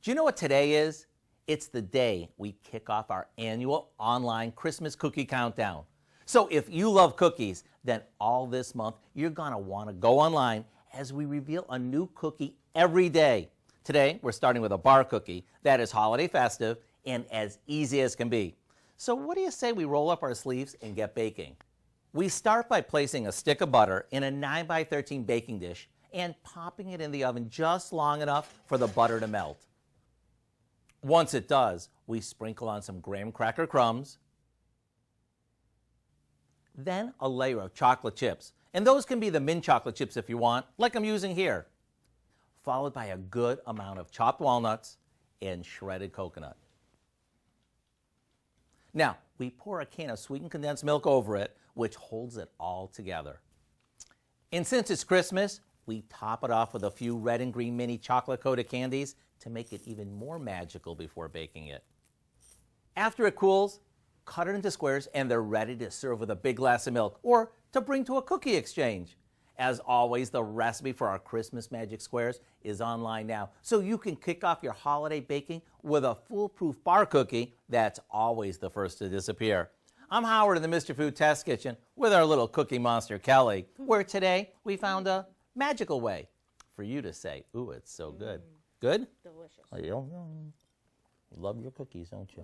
Do you know what today is? It's the day we kick off our annual online Christmas cookie countdown. So if you love cookies, then all this month you're going to want to go online as we reveal a new cookie every day. Today we're starting with a bar cookie that is holiday festive and as easy as can be. So what do you say we roll up our sleeves and get baking? We start by placing a stick of butter in a 9 by 13 baking dish and popping it in the oven just long enough for the butter to melt. Once it does, we sprinkle on some graham cracker crumbs, then a layer of chocolate chips, and those can be the mint chocolate chips if you want, like I'm using here, followed by a good amount of chopped walnuts and shredded coconut. Now, we pour a can of sweetened condensed milk over it, which holds it all together. And since it's Christmas, we top it off with a few red and green mini chocolate-coated candies to make it even more magical before baking it. After it cools, cut it into squares and they're ready to serve with a big glass of milk or to bring to a cookie exchange. As always, the recipe for our Christmas Magic Squares is online now, so you can kick off your holiday baking with a foolproof bar cookie that's always the first to disappear. I'm Howard in the Mr. Food Test Kitchen with our little cookie monster, Kelly, where today we found a magical way for you to say, ooh, it's so good. Good? Delicious. You love your cookies, don't you?